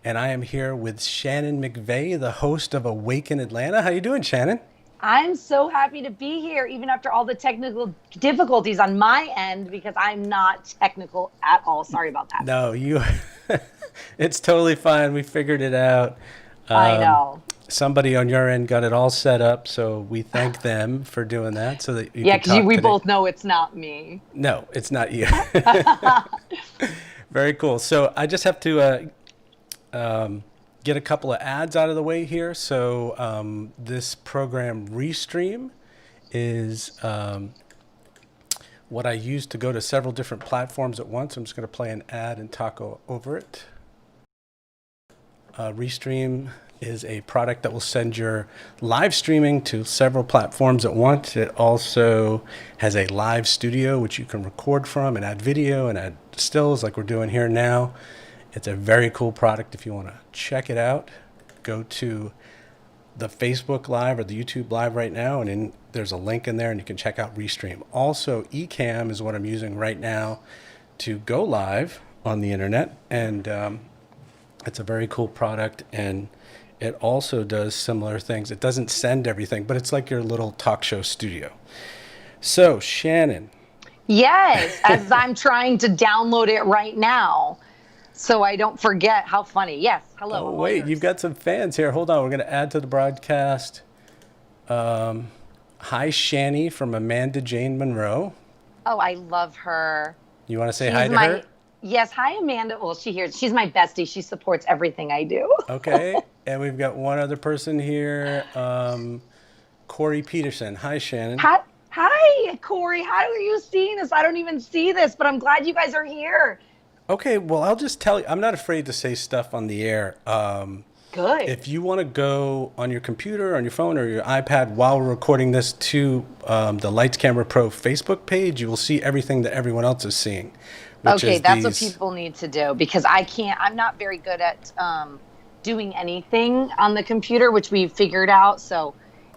and I am here with Shannon McVey, the host of Awaken Atlanta. How you doing, Shannon? I'm so happy to be here, even after all the technical difficulties on my end, because I'm not technical at all. Sorry about that. No, you. It's totally fine. We figured it out. I Um, know. Somebody on your end got it all set up, so we thank them for doing that, so that you Yeah, could because talk we today. both know it's not me. No, it's not you. Very cool. So I just have to get a couple of ads out of the way here. So this program Restream is what I use to go to several different platforms at once. I'm just going to play an ad and talk over it. Restream is a product that will send your live streaming to several platforms at once. It also has a live studio which you can record from and add video and add stills like we're doing here now. It's a very cool product. If you want to check it out, go to the Facebook Live or the YouTube Live right now, and there's a link in there and you can check out Restream. Also, eCam is what I'm using right now to go live on the internet, and it's a very cool product, and it also does similar things. It doesn't send everything, but it's like your little talk show studio. So, Shannon. Yes, as I'm trying to download it right now so I don't forget. How funny. Yes, hello, Oh, I'm all wait, you've yours. got some fans here. Hold on, we're going to add to the broadcast. Hi, Shanny from Amanda Jane Monroe. Oh, I love her. You want to say hi She's to her? my, yes, hi, Amanda. Well, she's my bestie. She supports everything I do. Okay. And we've got one other person here, Corey Peterson. Hi, Shannon. Hi, Corey. How are you seeing this? I don't even see this, but I'm glad you guys are here. Okay, well, I'll just tell you, I'm not afraid to say stuff on the air. Good. If you want to go on your computer, on your phone, or your iPad while we're recording this to the Lights Camera Pro Facebook page, you will see everything that everyone else is seeing, which Okay, is that's what these. people need to do because I'm not very good at doing anything on the computer, which we've figured out. So,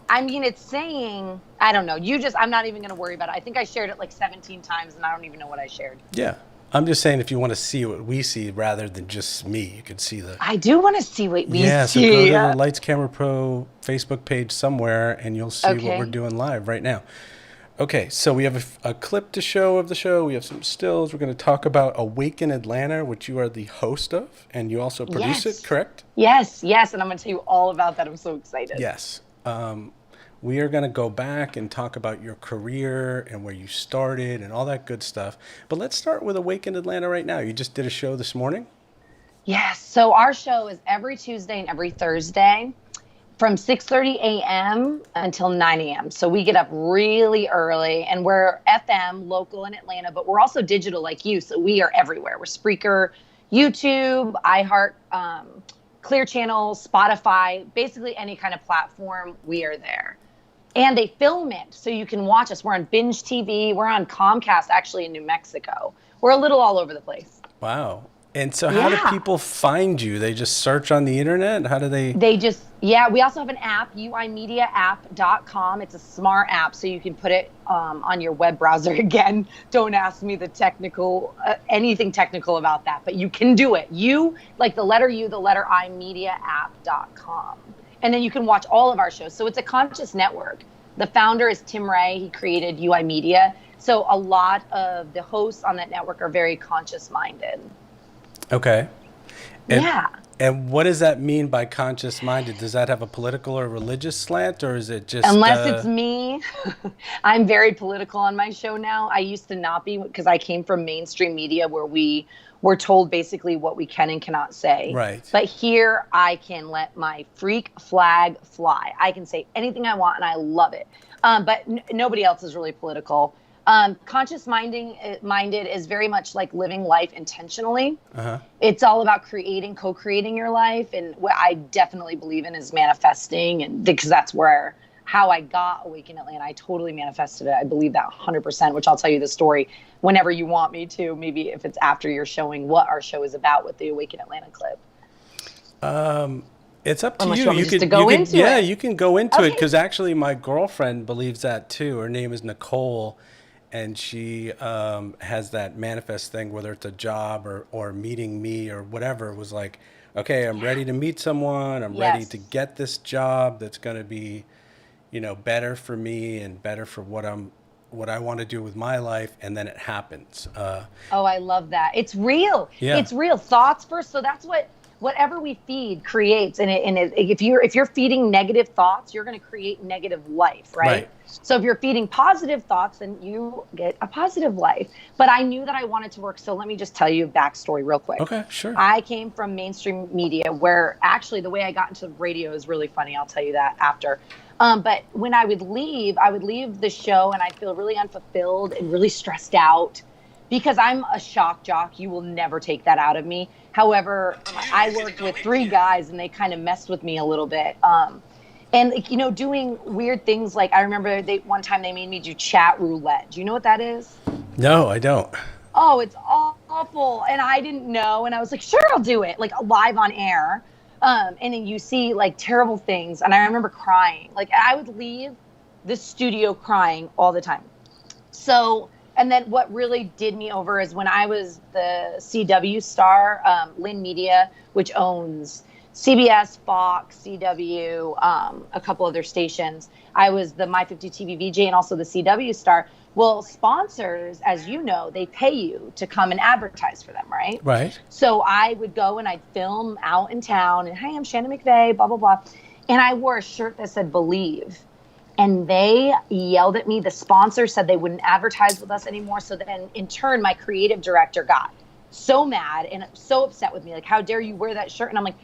I mean, it's saying, I don't know. I'm not even going to worry about it. I think I shared it like 17 times and I don't even know what I shared. Yeah. I'm just saying if you want to see what we see rather than just me, you can see the. I do want to see what we Yeah, so go see. to the Lights Camera Pro Facebook page somewhere and you'll see what we're Okay. doing live right now. Okay, so we have a clip to show of the show. We have some stills. We're going to talk about Awaken Atlanta, which you are the host of, and you also produce it, Yes. correct? Yes. And I'm going to tell you all about that. I'm so excited. Yes. We are going to go back and talk about your career and where you started and all that good stuff. But let's start with Awaken Atlanta right now. You just did a show this morning? Yes. So our show is every Tuesday and every Thursday from 6:30 a.m. until 9 a.m. So we get up really early and we're FM local in Atlanta, but we're also digital like you. So we are everywhere. We're Spreaker, YouTube, iHeart, Clear Channel, Spotify, basically any kind of platform, we are there. And they film it so you can watch us. We're on Binge TV. We're on Comcast, actually, in New Mexico. We're a little all over the place. Wow. And so how do Yeah. people find you? They just search on the internet? How do they? Yeah, we also have an app, uimediaapp.com. It's a smart app, so you can put it on your web browser. Again, don't ask me anything technical about that, but you can do it. Like the letter U, the letter I, mediaapp.com. And then you can watch all of our shows. So it's a conscious network. The founder is Tim Ray. He created UI Media. So a lot of the hosts on that network are very conscious minded. Okay. And Yeah. and what does that mean by conscious minded? Does that have a political or religious slant, or is it just Unless it's me, I'm very political on my show now. I used to not be because I came from mainstream media where we were told basically what we can and cannot say. right? But here I can let my freak flag fly. I can say anything I want and I love it. But nobody else is really political. Minded is very much like living life intentionally. Uh-huh. It's all about co-creating your life. And what I definitely believe in is manifesting. And because that's how I got Awaken Atlanta. I totally manifested it. I believe that 100%, which I'll tell you the story whenever you want me to, maybe if it's after you're showing what our show is about with the Awaken Atlanta clip. It's up to Unless you. you want me You just to could, go into yeah, it. you can go into it Okay. because actually my girlfriend believes that too. Her name is Nicole, and she has that manifest thing, whether it's a job or meeting me or whatever. It was like okay, I'm ready to meet someone. I'm ready to Yes. get this job that's going to be, better for me and better for what I want to do with my life. And then it happens. Oh, I love that. It's real. Yeah. It's real. Thoughts first. So that's what whatever we feed creates. If you're feeding negative thoughts, you're going to create negative life, right? Right. So if you're feeding positive thoughts, then you get a positive life. But I knew that I wanted to work. So let me just tell you a backstory real quick. Okay, sure. I came from mainstream media where actually the way I got into radio is really funny. I'll tell you that after. But when I would leave the show and I'd feel really unfulfilled and really stressed out because I'm a shock jock. You will never take that out of me. However, I worked with 3 guys and they kind of messed with me a little bit. And doing weird things like I remember one time they made me do chat roulette. Do you know what that is? No, I don't. Oh, it's awful. And I didn't know. And I was like, sure, I'll do it. Like live on air. And then you see like terrible things. And I remember crying. Like I would leave the studio crying all the time. So, and then what really did me over is when I was the CW star, Lynn Media, which owns CBS, Fox, CW, a couple other stations. I was the My 50 TV VJ and also the CW star. Well, sponsors, as you know, they pay you to come and advertise for them, right? Right. So I would go and I'd film out in town and, hey, I'm Shannon McVey, blah, blah, blah. And I wore a shirt that said Believe. And they yelled at me. The sponsor said they wouldn't advertise with us anymore. So then in turn, my creative director got so mad and so upset with me. Like, how dare you wear that shirt? And I'm like,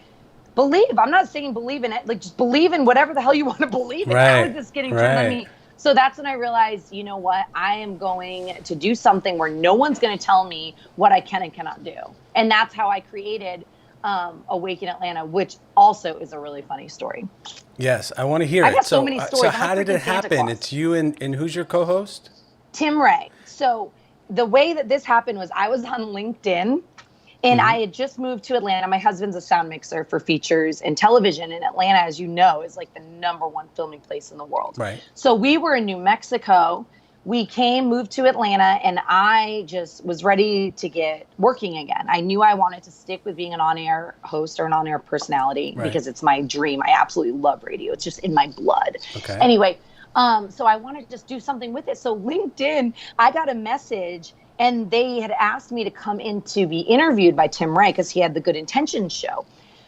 believe. I'm not saying believe in it. Like, just believe in whatever the hell you want to believe in. Right. How is this getting turned on me? So that's when I realized, you know what? I am going to do something where no one's going to tell me what I can and cannot do. And that's how I created Awaken Atlanta, which also is a really funny story. Yes, I want to hear it. I got so many stories. So I'm how like did it freaking Santa happen? Claus. It's you and who's your co-host? Tim Ray. So the way that this happened was I was on LinkedIn and I had just moved to Atlanta. My husband's a sound mixer for features and television. And Atlanta, as you know, is like the #1 filming place in the world. Right. So we were in New Mexico. We moved to Atlanta, and I just was ready to get working again. I knew I wanted to stick with being an on-air host or an on-air personality because it's my dream. I absolutely love radio. It's just in my blood. Okay. Anyway, so I wanted to just do something with it. So LinkedIn, I got a message, and they had asked me to come in to be interviewed by Tim Ray because he had the Good Intentions show.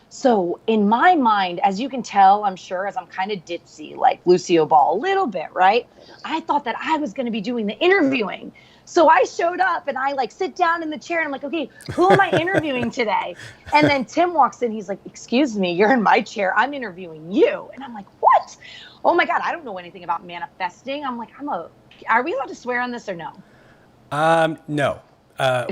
So in my mind, as you can tell, I'm sure, as I'm kind of ditzy, like Lucio Ball, a little bit, right? I thought that I was going to be doing the interviewing. So I showed up and I like sit down in the chair and I'm like, okay, who am I interviewing today? And then Tim walks in. He's like, excuse me, you're in my chair. I'm interviewing you. And I'm like, what? Oh my God, I don't know anything about manifesting. I'm like, are we allowed to swear on this or no? No.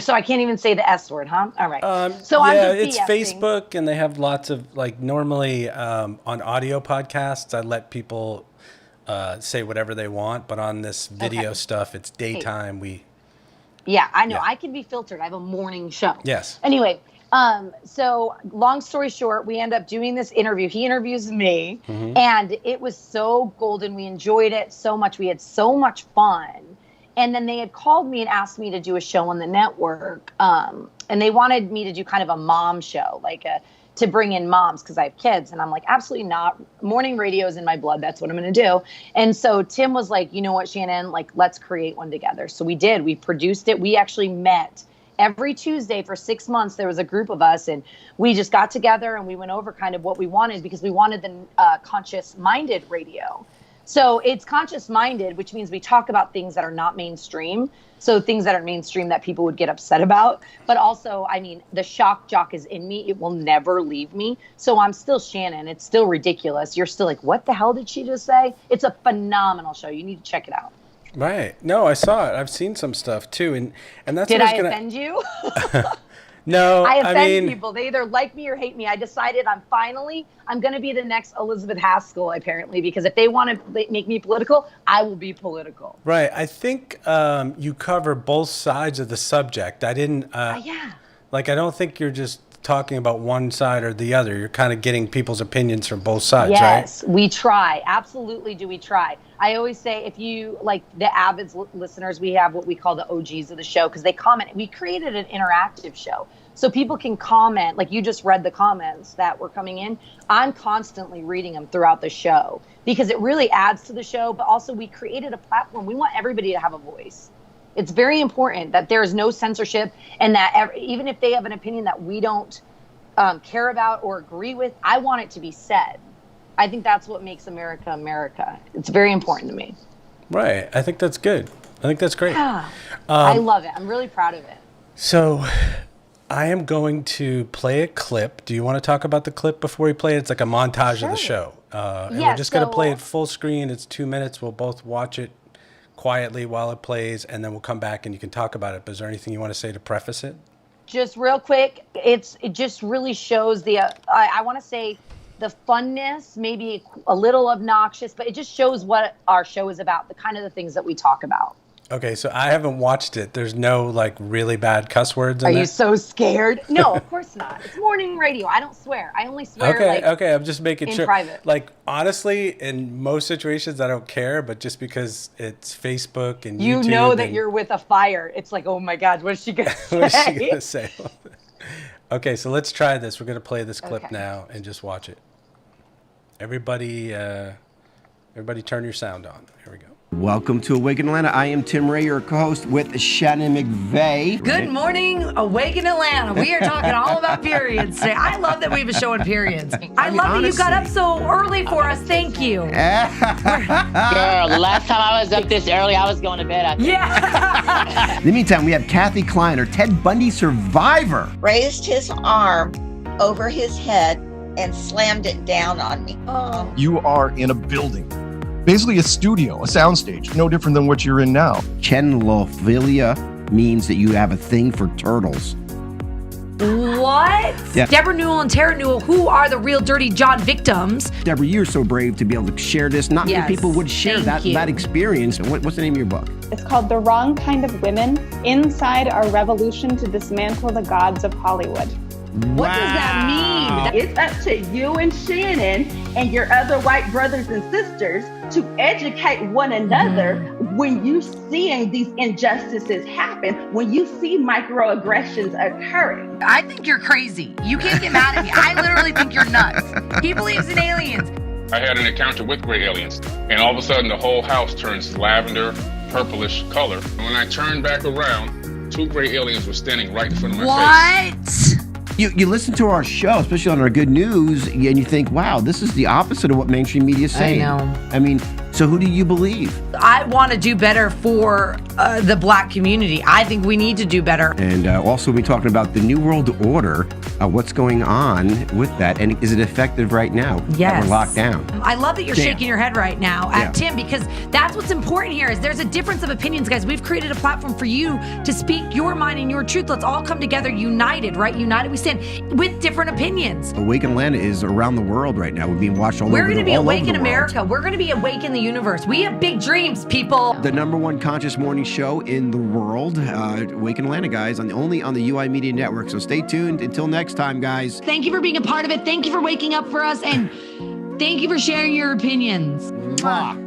So I can't even say the S word, huh? All right. So yeah, I'm it's just BSing. Facebook, and they have lots of normally on audio podcasts, I let people say whatever they want, but on this video stuff, it's daytime. Yeah, I know. Yeah. I can be filtered. I have a morning show. Yes. Anyway, so long story short, we end up doing this interview. He interviews me, and it was so golden. We enjoyed it so much. We had so much fun. And then they had called me and asked me to do a show on the network. And they wanted me to do kind of a mom show, like to bring in moms because I have kids. And I'm like, absolutely not. Morning radio is in my blood. That's what I'm going to do. And so Tim was like, you know what, Shannon, like, let's create one together. So we did. We produced it. We actually met every Tuesday for 6 months. There was a group of us and we just got together and we went over kind of what we wanted because we wanted the conscious-minded radio. So it's conscious-minded, which means we talk about things that are not mainstream. So things that are mainstream that people would get upset about. But also, I mean, the shock jock is in me. It will never leave me. So I'm still Shannon. It's still ridiculous. You're still like, what the hell did she just say? It's a phenomenal show. You need to check it out. Right. No, I saw it. I've seen some stuff too. And that's Did what I was offend you? No, I offend mean, people. They either like me or hate me. I decided I'm going to be the next Elizabeth Haskell, apparently, because if they want to make me political, I will be political. Right. I think you cover both sides of the subject. I didn't, Yeah. I don't think you're just talking about one side or the other. You're kind of getting people's opinions from both sides, right? Yes, we try. Absolutely do we try. I always say if you, like the avid listeners, we have what we call the OGs of the show because they comment. We created an interactive show. so people can comment. Like you just read the comments that were coming in. I'm constantly reading them throughout the show because it really adds to the show. But also we created a platform. We want everybody to have a voice. It's very important that there is no censorship, and that even if they have an opinion that we don't care about or agree with, I want it to be said. I think that's what makes America America. It's very important to me. Right. I think that's good. I think that's great. Yeah. I love it. I'm really proud of it. So I am going to play a clip. Do you want to talk about the clip before we play it? It's like a montage of the show. And we're just going to play it full screen. It's 2 minutes. We'll both watch it quietly while it plays, and then we'll come back and you can talk about it. But is there anything you want to say to preface it? Just real quick, it just really shows the, I want to say the funness, maybe a little obnoxious, but it just shows what our show is about, the kind of the things that we talk about. Okay, so I haven't watched it. There's no like really bad cuss words in there? Are you so scared? No, of course not. It's morning radio. I don't swear. I only swear Okay, I'm just making sure. In private. Like, honestly, in most situations, I don't care, but just because it's Facebook and YouTube. You know that you're with a fire. It's like, oh my God, what is she going to say? What is she going to say? Okay, so let's try this. We're going to play this clip now and just watch it. Everybody turn your sound on. Here we go. Welcome to Awaken Atlanta. I am Tim Ray, your co-host with Shannon McVey. Good morning, Awaken Atlanta. We are talking all about periods today. I love that we have a show on periods. I love that you got up so early for us. Thank you. Girl, the last time I was up this early, I was going to bed, I think. Yeah. In the meantime, we have Kathy Kleiner, Ted Bundy survivor. Raised his arm over his head and slammed it down on me. Oh. You are in a building, basically a studio, a soundstage, no different than what you're in now. Chenophilia means that you have a thing for turtles. What? Yeah. Deborah Newell and Tara Newell, who are the real Dirty John victims. Deborah, you're so brave to be able to share this. Not Yes, many people would share thank you. that experience. What's the name of your book? It's called The Wrong Kind of Women, Inside Our Revolution to Dismantle the Gods of Hollywood. What does that mean? It's up to you and Shannon and your other white brothers and sisters to educate one another when you seeing these injustices happen, when you see microaggressions occurring. I think you're crazy. You can't get mad at me. I literally think you're nuts. He believes in aliens. I had an encounter with gray aliens, and all of a sudden the whole house turns lavender, purplish color. And when I turned back around, 2 gray aliens were standing right in front of my face. What? You listen to our show, especially on our good news, and you think, wow, this is the opposite of what mainstream media is saying. I know. I mean, so who do you believe? I want to do better for the black community. I think we need to do better. And also, we're talking about the New World Order, what's going on with that, and is it effective right now? Yes. That we're locked down. I love that you're shaking your head right now at Tim, because that's what's important here is there's a difference of opinions, guys. We've created a platform for you to speak your mind and your truth. Let's all come together united, right? United we stand with different opinions. Awaken Atlanta is around the world right now. We're being watched all over the world. We're going to be Awaken America. We're going to be Awaken the universe. We have big dreams, people. The #1 conscious morning show in the world, Awaken Atlanta, guys, only on the UI Media Network. So stay tuned. Until next time, guys. Thank you for being a part of it. Thank you for waking up for us, and thank you for sharing your opinions. Mwah.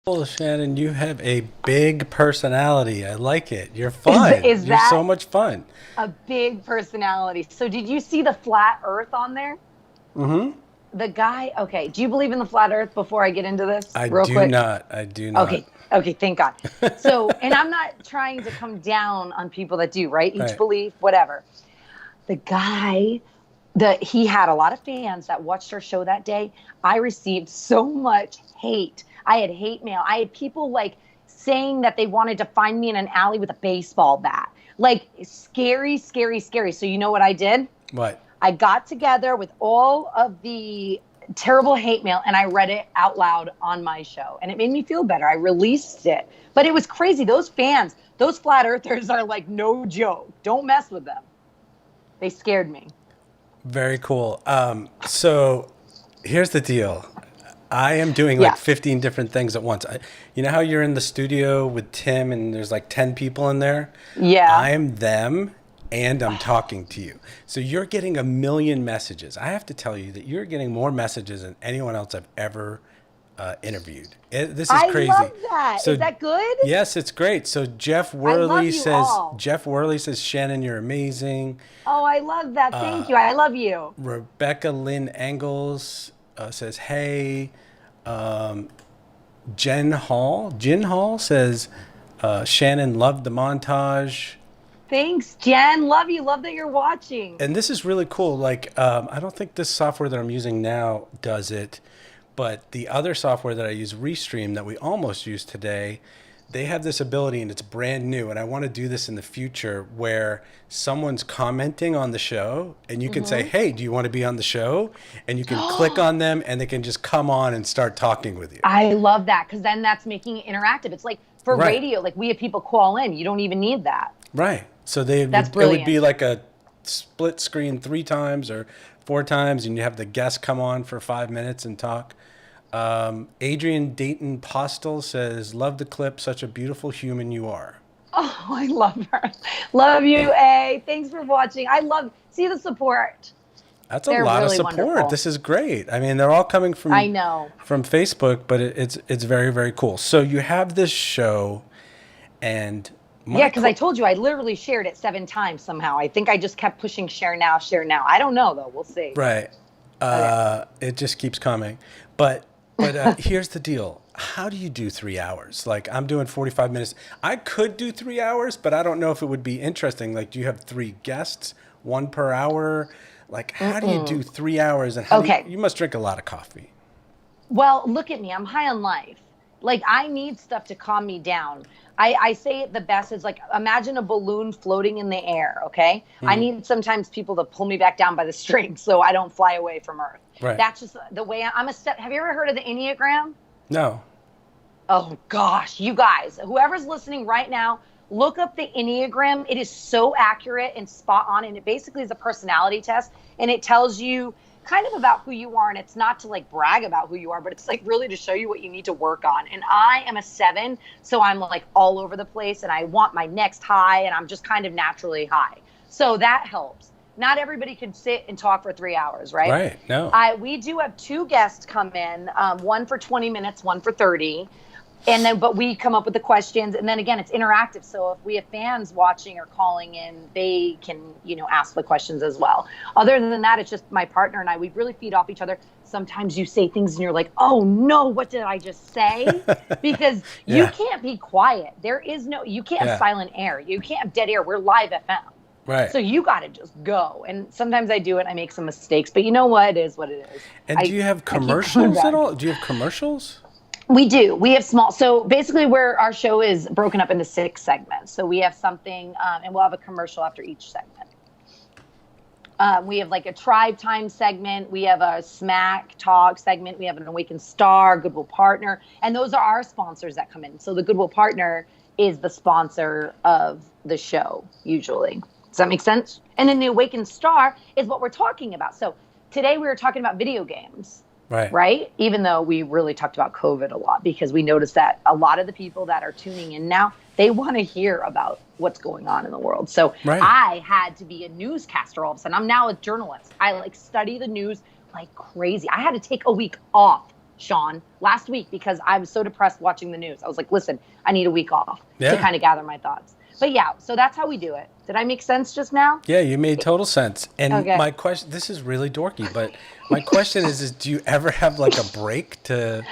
Well, Shannon, you have a big personality. I like it. You're fun. Is You're that so much fun. a big personality? So did you see the flat earth on there? Mm-hmm. The guy, okay, do you believe in the flat earth before I get into this? I real do quick? not. I do not. Okay, thank God. So, and I'm not trying to come down on people that do, right? Each Right. belief, whatever. The guy, he had a lot of fans that watched our show that day. I received so much hate. I had hate mail. I had people like saying that they wanted to find me in an alley with a baseball bat. Like scary, scary, scary. So you know what I did? What? I got together with all of the terrible hate mail and I read it out loud on my show. And it made me feel better. I released it. But it was crazy. Those fans, those flat earthers are like no joke. Don't mess with them. They scared me. Very cool. So here's the deal. I am doing like 15 different things at once. You know how you're in the studio with Tim and there's like 10 people in there? Yeah. I am them and I'm talking to you. So you're getting 1 million messages. I have to tell you that you're getting more messages than anyone else I've ever interviewed. This is crazy. I love that. So, is that good? Yes, it's great. So Jeff Worley says, Shannon, you're amazing. Oh, I love that. Thank you. I love you. Rebecca Lynn Engels says, hey. Jen Hall says, Shannon loved the montage. Thanks, Jen. Love you. Love that you're watching. And this is really cool. Like, I don't think this software that I'm using now does it, but the other software that I use, Restream, that we almost used today, they have this ability, and it's brand new. And I want to do this in the future where someone's commenting on the show and you can say, hey, do you want to be on the show? And you can click on them and they can just come on and start talking with you. I love that, because then that's making it interactive. It's like for radio, like we have people call in. You don't even need that. Right. So it would be like a split screen 3 times or 4 times, and you have the guest come on for 5 minutes and talk. Adrian Dayton Postel says, love the clip. Such a beautiful human you are. Oh, I love her. Love you, A. Thanks for watching. See the support. That's a lot of support. Wonderful. This is great. I mean, they're all coming from from Facebook, but it's very, very cool. So you have this show, and because I told you I literally shared it 7 times somehow. I think I just kept pushing share now, share now. I don't know though. We'll see. Right. It just keeps coming. But here's the deal. How do you do 3 hours? Like, I'm doing 45 minutes. I could do 3 hours, but I don't know if it would be interesting. Like, do you have 3 guests, 1 per hour? Like, how do you do 3 hours? And you must drink a lot of coffee. Well, look at me. I'm high on life. Like, I need stuff to calm me down. I say it the best is like, imagine a balloon floating in the air, okay? I need sometimes people to pull me back down by the strings so I don't fly away from Earth. Right. That's just the way I'm a step. Have you ever heard of the Enneagram? No. Oh, gosh. You guys, whoever's listening right now, look up the Enneagram. It is so accurate and spot on, and it basically is a personality test, and it tells you kind of about who you are, and it's not to like brag about who you are, but it's like really to show you what you need to work on. And I am a 7, so I'm like all over the place, and I want my next high, and I'm just kind of naturally high. So that helps. Not everybody can sit and talk for 3 hours, right? Right, no. We do have 2 guests come in, one for 20 minutes, one for 30. And then, but we come up with the questions, and then again, it's interactive. So if we have fans watching or calling in, they can, ask the questions as well. Other than that, it's just my partner and I, we really feed off each other. Sometimes you say things and you're like, oh no, what did I just say? Because you can't be quiet. You can't have silent air. You can't have dead air. We're live FM. Right. So you got to just go. And sometimes I do it. I make some mistakes, but you know what? It is what it is. And do you have commercials at all? Do you have commercials? We do. We have small. So basically where our show is broken up into 6 segments. So we have something, and we'll have a commercial after each segment. We have like a Tribe Time segment. We have a Smack Talk segment. We have an Awaken Star, Goodwill Partner. And those are our sponsors that come in. So the Goodwill Partner is the sponsor of the show, usually. Does that make sense? And then the Awaken Star is what we're talking about. So today we were talking about video games. Right. Even though we really talked about COVID a lot, because we noticed that a lot of the people that are tuning in now, they want to hear about what's going on in the world. So I had to be a newscaster all of a sudden. I'm now a journalist. I study the news like crazy. I had to take a week off, Sean, last week because I was so depressed watching the news. I was like, listen, I need a week off to kind of gather my thoughts. But so that's how we do it. Did I make sense just now? Yeah, you made total sense. And my question, this is really dorky, but my question is do you ever have like a break to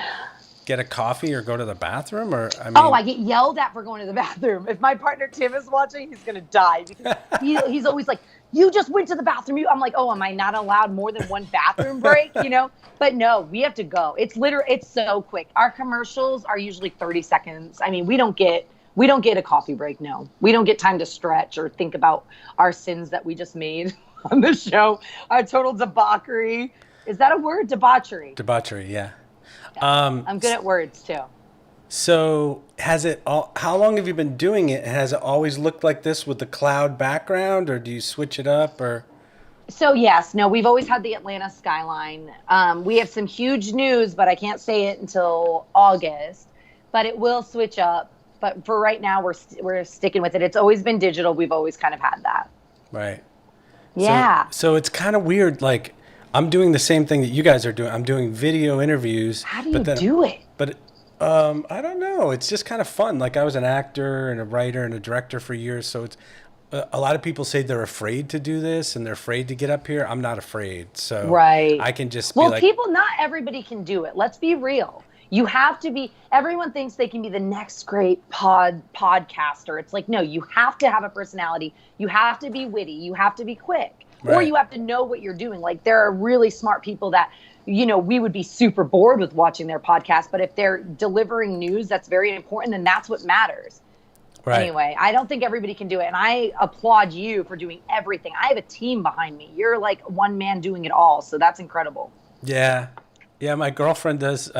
get a coffee or go to the bathroom? Or I get yelled at for going to the bathroom. If my partner Tim is watching, he's going to die. Because he's always like, you just went to the bathroom. I'm like, oh, am I not allowed more than 1 bathroom break? But no, we have to go. It's so quick. Our commercials are usually 30 seconds. I mean, we don't get a coffee break, no. We don't get time to stretch or think about our sins that we just made on the show. Our total debauchery. Is that a word? Debauchery. Debauchery, yeah. I'm good at words, too. So how long have you been doing it? Has it always looked like this with the cloud background, or do you switch it up? Or? So, yes. No, we've always had the Atlanta skyline. We have some huge news, but I can't say it until August. But it will switch up. But for right now, we're sticking with it. It's always been digital. We've always kind of had that. Right. Yeah. So it's kind of weird. Like, I'm doing the same thing that you guys are doing. I'm doing video interviews. How do you do it? But I don't know. It's just kind of fun. Like I was an actor and a writer and a director for years. So it's a lot of people say they're afraid to do this and they're afraid to get up here. I'm not afraid. So I can just be like. Well, not everybody can do it. Let's be real. You have to be, everyone thinks they can be the next great podcaster. It's like, no, you have to have a personality. You have to be witty. You have to be quick. Or you have to know what you're doing. Like there are really smart people that, you know, we would be super bored with watching their podcast. But if they're delivering news that's very important, then that's what matters. Right. Anyway, I don't think everybody can do it. And I applaud you for doing everything. I have a team behind me. You're like one man doing it all. So that's incredible. Yeah. Yeah, my girlfriend does.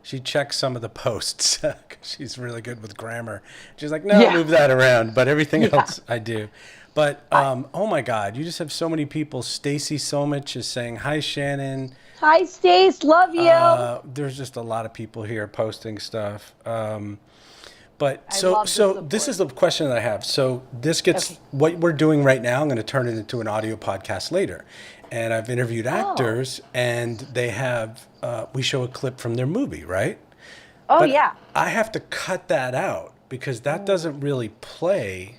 She checks some of the posts. She's really good with grammar. She's like, no, move that around. But everything else I do. But, oh, my God, you just have so many people. Stacy Somich is saying, hi, Shannon. Hi, Stace. Love you. There's just a lot of people here posting stuff. But so this is the question that I have. So this gets what we're doing right now. I'm going to turn it into an audio podcast later. And I've interviewed actors and they have, we show a clip from their movie, right? Oh, but yeah. I have to cut that out because that doesn't really play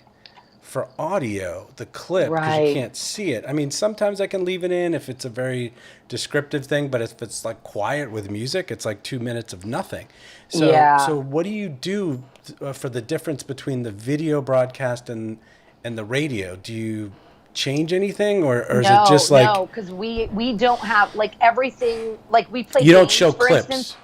for audio, the clip, because you can't see it. I mean, sometimes I can leave it in if it's a very descriptive thing, but if it's like quiet with music, it's like 2 minutes of nothing. So, so what do you do for the difference between the video broadcast and the radio? Do you change anything, or is it just like no? Because we don't have like everything. Like we play. You don't show for clips. Instance,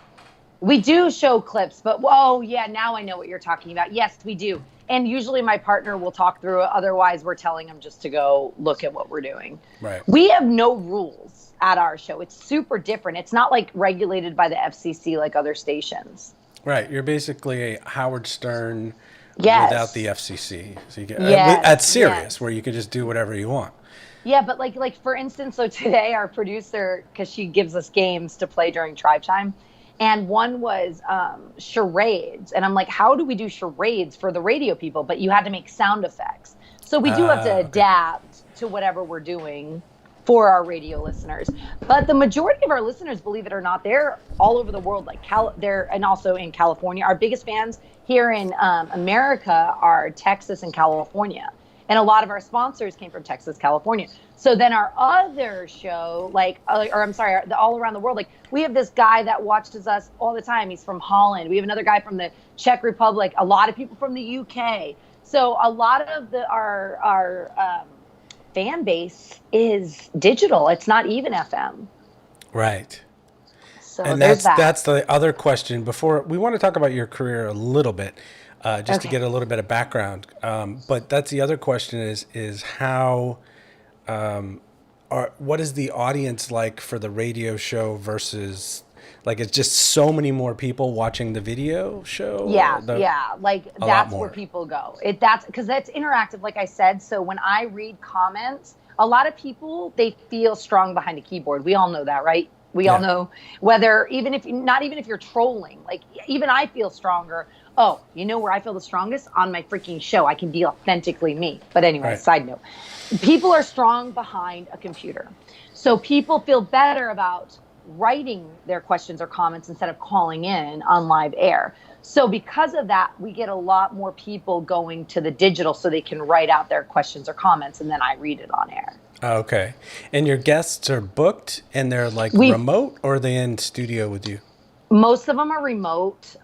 we do show clips, but oh yeah, now I know what you're talking about. Yes, we do. And usually my partner will talk through it. Otherwise, we're telling him just to go look at what we're doing. Right. We have no rules at our show. It's super different. It's not like regulated by the FCC like other stations. Right. You're basically a Howard Stern without the FCC. So you get at Sirius where you could just do whatever you want. Yeah, but like for instance, so today our producer, because she gives us games to play during Tribe Time, and one was charades. And I'm like, how do we do charades for the radio people? But you had to make sound effects. So we do have to adapt to whatever we're doing for our radio listeners. But the majority of our listeners, believe it or not, they're all over the world, like and also in California. Our biggest fans here in America are Texas and California. And a lot of our sponsors came from Texas, California. So then our other show, all around the world, like we have this guy that watches us all the time. He's from Holland. We have another guy from the Czech Republic, a lot of people from the UK. So a lot of our fan base is digital. It's not even FM. Right. So and that's the other question. Before we want to talk about your career a little bit, just to get a little bit of background. But that's the other question is how, what is the audience like for the radio show versus, like, it's just so many more people watching the video show? Yeah, like that's where people go. Because that's interactive, like I said. So when I read comments, a lot of people, they feel strong behind a keyboard. We all know that, right? We all know not even if you're trolling, like even I feel stronger. Oh, you know where I feel the strongest? On my freaking show. I can be authentically me. But anyway, side note. People are strong behind a computer. So people feel better about writing their questions or comments instead of calling in on live air. So because of that, we get a lot more people going to the digital so they can write out their questions or comments, and then I read it on air. Okay. And your guests are booked and they're like remote, or are they in studio with you? Most of them are remote.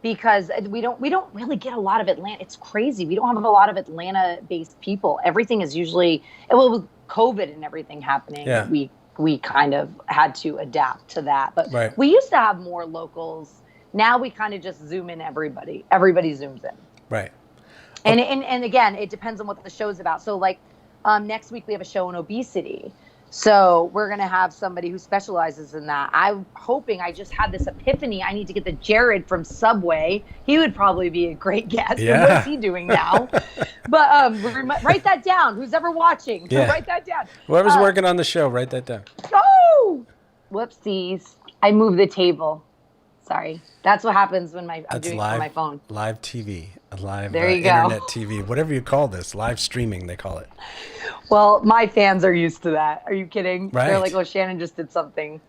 Because we don't really get a lot of Atlanta. It's crazy. We don't have a lot of Atlanta-based people. Everything is usually, with COVID and everything happening, we kind of had to adapt to that. But we used to have more locals. Now we kind of just zoom in everybody. Everybody zooms in. Right. And again, it depends on what the show's about. So like next week we have a show on obesity. So we're going to have somebody who specializes in that. I'm hoping, I just had this epiphany. I need to get the Jared from Subway. He would probably be a great guest. Yeah. And what is he doing now? But write that down. Who's ever watching? Yeah. Write that down. Whoever's working on the show, write that down. Oh! Whoopsies. I moved the table. Sorry. That's what happens when I'm doing it on my phone. Live TV. Live internet TV. Whatever you call this. Live streaming, they call it. Well, my fans are used to that. Are you kidding? Right. They're like, oh, Shannon just did something.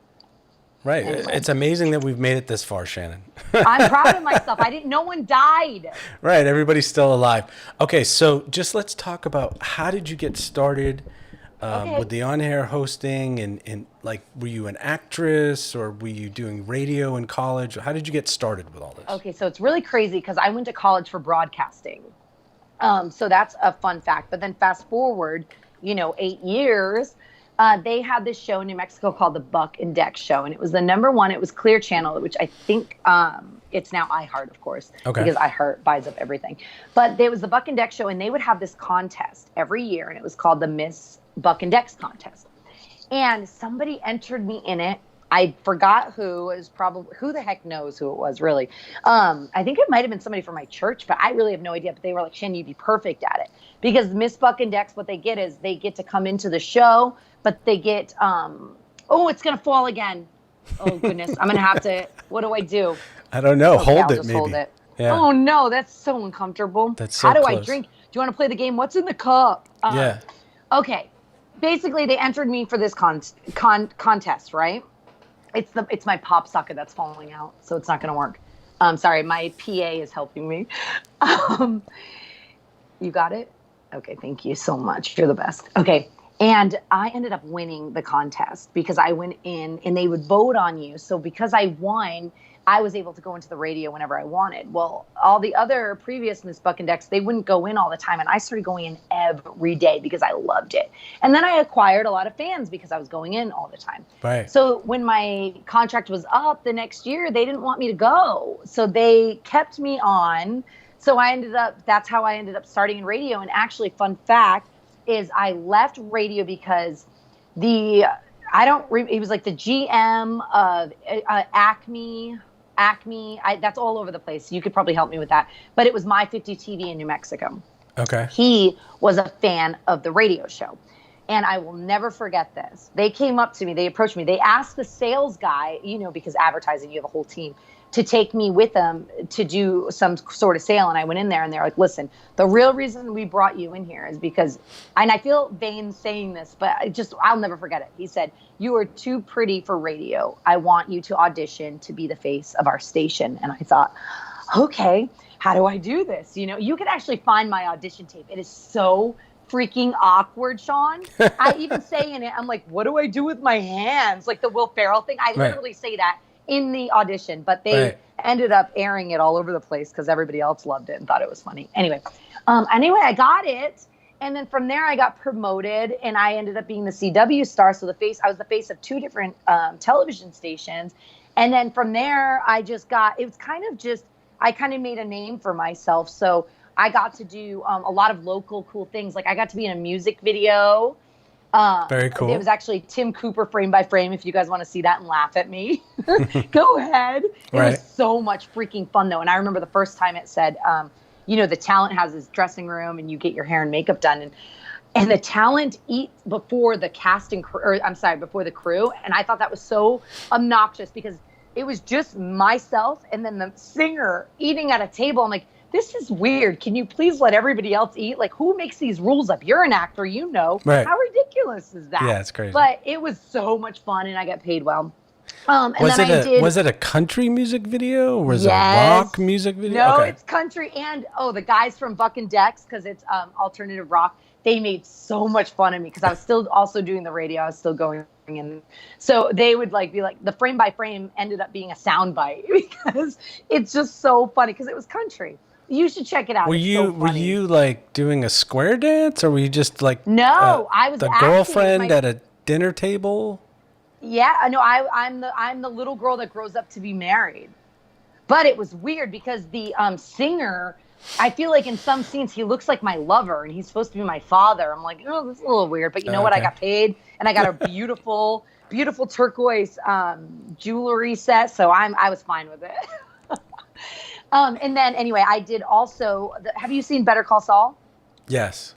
Right. Anyway. It's amazing that we've made it this far, Shannon. I'm proud of myself. No one died. Right. Everybody's still alive. Okay. So just let's talk about how did you get started with the on-air hosting and like, were you an actress or were you doing radio in college? How did you get started with all this? Okay. So it's really crazy because I went to college for broadcasting. So that's a fun fact. But then fast forward, 8 years, they had this show in New Mexico called the Buck and Dex Show. And it was the #1. It was Clear Channel, which I think it's now iHeart, of course, because iHeart buys up everything. But there was the Buck and Dex Show, and they would have this contest every year. And it was called the Miss Buck and Dex contest. And somebody entered me in it. I forgot who. It was probably, who the heck knows who it was, really. I think it might have been somebody from my church, but I really have no idea. But they were like, Shannon, you'd be perfect at it. Because Miss Buck and Dex, what they get is they get to come into the show, but they get, oh, it's going to fall again. Oh, goodness. I'm going to have to, what do I do? I don't know. Okay, hold I'll it, just maybe. Hold it. Yeah. Oh, no, that's so uncomfortable. That's so How do close. I drink? Do you want to play the game? What's in the cup? Yeah. Okay. Basically, they entered me for this contest, right? It's my pop socket that's falling out, so it's not going to work. Sorry, my PA is helping me. You got it? Okay, thank you so much. You're the best. Okay, and I ended up winning the contest because I went in and they would vote on you. So because I won, I was able to go into the radio whenever I wanted. Well, all the other previous Miss Buck and Dex, they wouldn't go in all the time. And I started going in every day because I loved it. And then I acquired a lot of fans because I was going in all the time. Right. So when my contract was up the next year, they didn't want me to go. So they kept me on. So that's how I ended up starting in radio. And actually, fun fact is I left radio because it was like the GM of Acme, that's all over the place. You could probably help me with that. But it was My 50 TV in New Mexico. Okay. He was a fan of the radio show. And I will never forget this. They came up to me. They approached me. They asked the sales guy, because advertising, you have a whole team, to take me with them to do some sort of sale. And I went in there and they're like, listen, the real reason we brought you in here is because, and I feel vain saying this, but I'll never forget it. He said, you are too pretty for radio. I want you to audition to be the face of our station. And I thought, okay, how do I do this? You can actually find my audition tape. It is so freaking awkward, Sean. I even say in it, I'm like, what do I do with my hands? Like the Will Ferrell thing. I literally say that in the audition, but they ended up airing it all over the place because everybody else loved it and thought it was funny. Anyway, I got it. And then from there I got promoted and I ended up being the CW star. So I was the face of 2 different television stations. And then from there I kind of made a name for myself. So I got to do a lot of local cool things. Like I got to be in a music video. Very cool. It was actually Tim Cooper frame by frame. If you guys want to see that and laugh at me, go ahead. It was so much freaking fun though. And I remember the first time it said, the talent has his dressing room and you get your hair and makeup done. And the talent eat before the before the crew. And I thought that was so obnoxious because it was just myself and then the singer eating at a table. I'm like, this is weird. Can you please let everybody else eat? Like, who makes these rules up? You're an actor, Right. How ridiculous is that? Yeah, it's crazy. But it was so much fun, and I got paid well. Was it a country music video? Or was it a rock music video? No, it's country. And, the guys from Buck and Dex, because it's alternative rock, they made so much fun of me because I was still also doing the radio. I was still going in. So they would be like, the frame by frame ended up being a sound bite because it's just so funny because it was country. You should check it out. Were you like doing a square dance, or were you just like I was the girlfriend at a dinner table? Yeah, no, I'm the little girl that grows up to be married. But it was weird because the singer, I feel like in some scenes he looks like my lover, and he's supposed to be my father. I'm like, oh, this is a little weird. But you know what? I got paid, and I got a beautiful, beautiful turquoise jewelry set, so I was fine with it. And then anyway, I did also, have you seen Better Call Saul? Yes.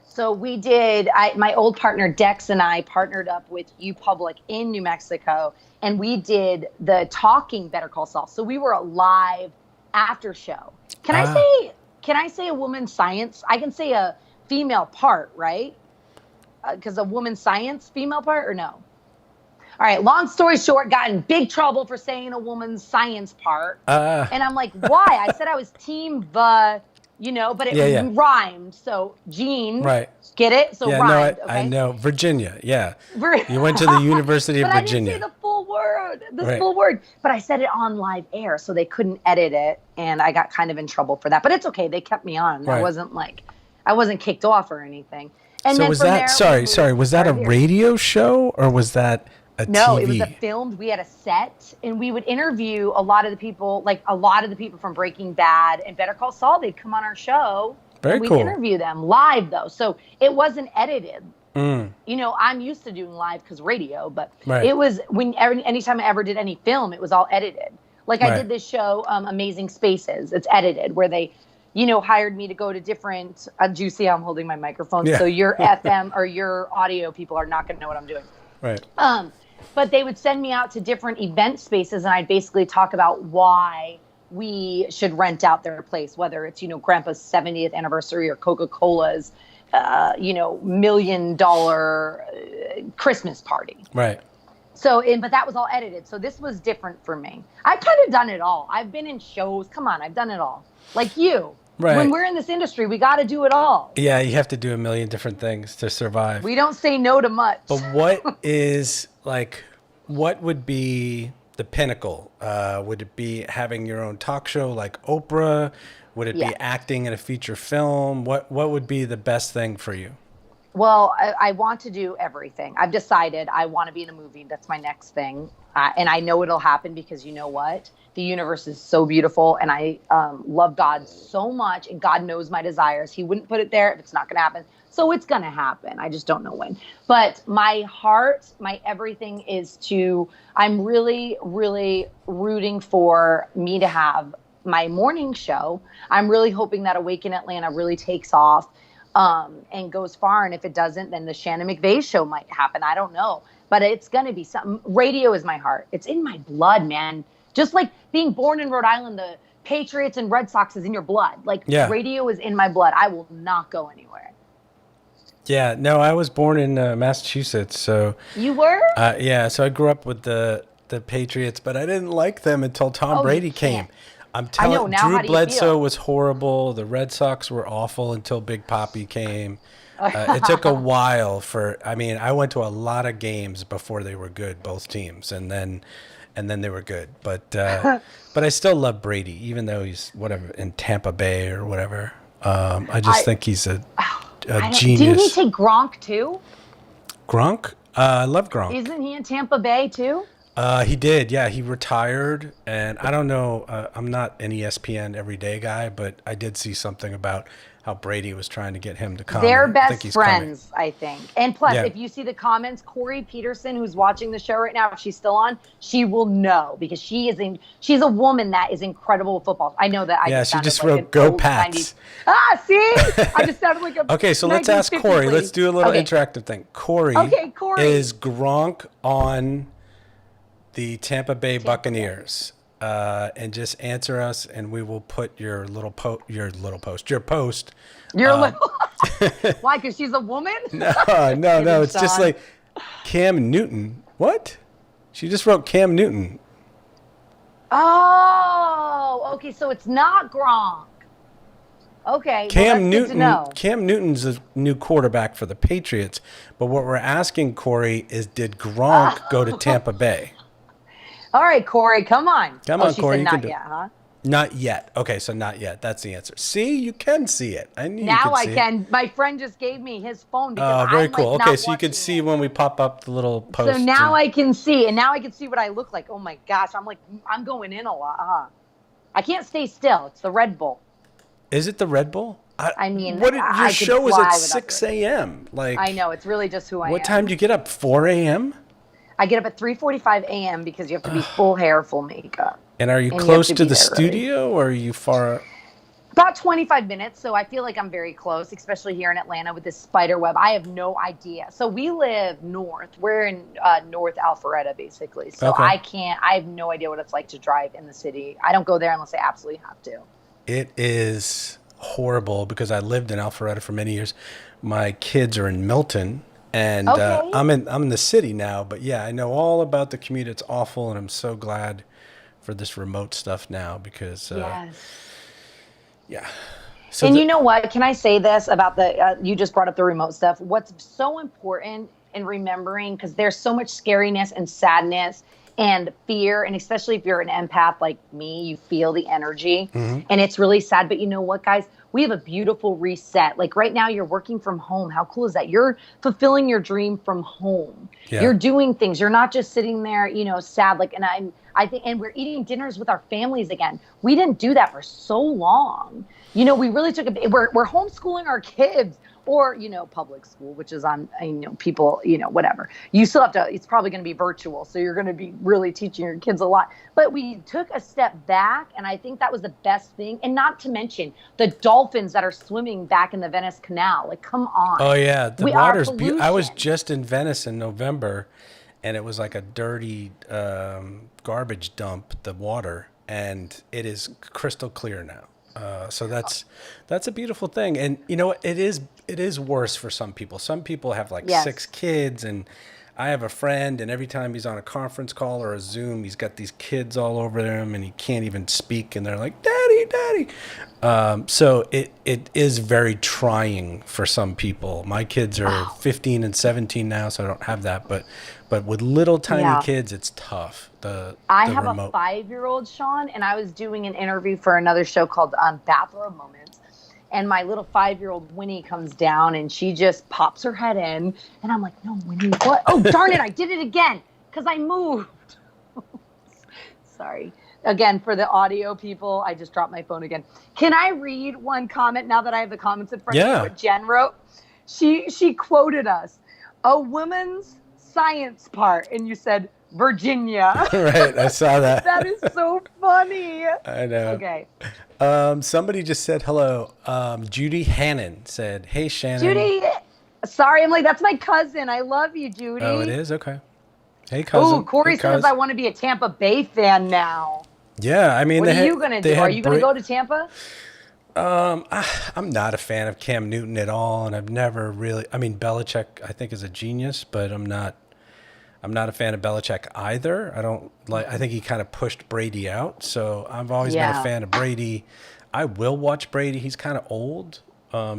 So we did, my old partner Dex and I partnered up with UPublic in New Mexico, and we did the talking Better Call Saul. So we were a live after show. Can I say a woman's science? I can say a female part, right? because a woman's science female part or no? All right. Long story short, got in big trouble for saying a woman's science part. And I'm like, why? I said I was team but it rhymed. So Jean, right? Get it? So rhymed. No, I know Virginia. Yeah, you went to the University of but Virginia. I didn't say the full word. Full word. But I said it on live air, so they couldn't edit it, and I got kind of in trouble for that. But it's okay. They kept me on. Right. I wasn't kicked off or anything. And so then was that? Sorry. Was that a radio show or was that a TV? No, it was a filmed. We had a set, and we would interview a lot of the people, from Breaking Bad and Better Call Saul. They'd come on our show. Very and cool. We'd interview them live, though. So it wasn't edited. I'm used to doing live because radio, but it was anytime I ever did any film, it was all edited. Like I did this show, Amazing Spaces. It's edited where they, hired me to go to different, Juicy, I'm holding my microphone. Yeah. So your FM or your audio people are not going to know what I'm doing. Right. But they would send me out to different event spaces, and I'd basically talk about why we should rent out their place, whether it's, Grandpa's 70th anniversary or Coca-Cola's, $1 million Christmas party. Right. So, but that was all edited. So this was different for me. I've kind of done it all. I've been in shows. Come on, I've done it all. Like you. Right. When we're in this industry, we got to do it all. Yeah, you have to do a million different things to survive. We don't say no to much. But what would be the pinnacle? Would it be having your own talk show like Oprah? Would it be acting in a feature film? What would be the best thing for you? Well, I want to do everything. I've decided I want to be in a movie. That's my next thing. And I know it'll happen because you know what? The universe is so beautiful, and I love God so much, and God knows my desires. He wouldn't put it there if it's not going to happen. So it's going to happen. I just don't know when. But my heart, my everything is I'm really, really rooting for me to have my morning show. I'm really hoping that Awaken Atlanta really takes off and goes far. And if it doesn't, then the Shannon McVey show might happen. I don't know. But it's going to be something. Radio is my heart. It's in my blood, man. Just like being born in Rhode Island, the Patriots and Red Sox is in your blood. Radio is in my blood. I will not go anywhere. Yeah, no, I was born in Massachusetts, so. You were? Yeah, so I grew up with the Patriots, but I didn't like them until Tom Brady came. I'm telling you, Drew Bledsoe was horrible. The Red Sox were awful until Big Papi came. It took a while I went to a lot of games before they were good, both teams, and then they were good. But I still love Brady, even though he's in Tampa Bay or whatever. I just think he's a genius. Didn't he take Gronk too? Gronk? I love Gronk. Isn't he in Tampa Bay too? He did, yeah. He retired, and I don't know. I'm not an ESPN everyday guy, but I did see something about how Brady was trying to get him to come. They're best friends, I think. And plus, if you see the comments, Corey Peterson, who's watching the show right now, if she's still on, she will know because she's a woman that is incredible with football. I know that. She just wrote "Go Pats." 90s. See, I just sounded like a. Okay, so let's ask Corey. Let's do a little interactive thing. Corey. Is Gronk on the Tampa Bay Buccaneers? And just answer us, and we will put your post. Why? Because she's a woman? No. It's just like Cam Newton. What? She just wrote Cam Newton. Oh, okay. So it's not Gronk. Okay. Cam Newton. Cam Newton's a new quarterback for the Patriots. But what we're asking, Corey, is did Gronk go to Tampa Bay? All right, Corey, come on. Corey. Said not yet, huh? Not yet. Okay, so not yet. That's the answer. See, you can see it. I knew now you could see it. My friend just gave me his phone. Oh, very cool. Okay, so you can see when we pop up the little post. So now I can see, and now I can see what I look like. Oh my gosh, I'm going in a lot, huh? I can't stay still. It's the Red Bull. Is it the Red Bull? Your show is at 6 a.m. I know, it's really just who I am. What time do you get up? 4 a.m.? I get up at 3:45 a.m. because you have to be full hair, full makeup. And are you close to the studio or are you far? About 25 minutes. So I feel like I'm very close, especially here in Atlanta with this spider web. I have no idea. So we live north. We're in North Alpharetta, basically. So I have no idea what it's like to drive in the city. I don't go there unless I absolutely have to. It is horrible because I lived in Alpharetta for many years. My kids are in Milton. And I'm in the city now, but yeah, I know all about the commute. It's awful, and I'm so glad for this remote stuff now because yeah. So and you know what? Can I say this about the? You just brought up the remote stuff. What's so important in remembering, because there's so much scariness and sadness and fear, and especially if you're an empath like me, you feel the energy, and it's really sad. But you know what, guys? We have a beautiful reset. Like right now, you're working from home. How cool is that? You're fulfilling your dream from home. Yeah. You're doing things. You're not just sitting there, you know, sad. Like, and I think, and we're eating dinners with our families again. We didn't do that for so long. You know, we really took we're homeschooling our kids, or, you know, public school, which is on, you know, people, you know, whatever. You still have to, it's probably going to be virtual. So you're going to be really teaching your kids a lot. But we took a step back, and I think that was the best thing. And not to mention the dolphins that are swimming back in the Venice Canal. Like, come on. Oh, yeah. The water's beautiful. I was just in Venice in November, and it was like a dirty garbage dump, the water, and it is crystal clear now. So that's a beautiful thing. And you know, it is worse for some people. Some people have like 6 kids, and I have a friend, and every time he's on a conference call or a Zoom, he's got these kids all over him, and he can't even speak, and they're like, "Daddy, Daddy." So it is very trying for some people. My kids are 15 and 17 now, so I don't have that, but with little tiny kids, it's tough. I have a 5-year-old, Sean, and I was doing an interview for another show called Bathrobe Moments. And my little 5-year-old Winnie comes down, and she just pops her head in. And I'm like, no, Winnie, what? Oh, darn it, I did it again because I moved. Sorry. Again, for the audio people, I just dropped my phone again. Can I read one comment now that I have the comments in front of me? What Jen wrote? She quoted us, a woman's science part, and you said Virginia. Right, I saw that. That is so funny. I know. Okay. Somebody just said hello. Judy Hannon said, "Hey, Shannon." Judy, sorry, I'm like, that's my cousin. I love you, Judy. Oh, it is? Okay. Hey, cousin. Oh, Corey says I want to be a Tampa Bay fan now. Yeah, I mean, what are you gonna do? Are you gonna go to Tampa? I'm not a fan of Cam Newton at all, and I've never really. I mean, Belichick, I think, is a genius, but I'm not a fan of Belichick either. I think he kind of pushed Brady out. So I've always been a fan of Brady. I will watch Brady. He's kind of old.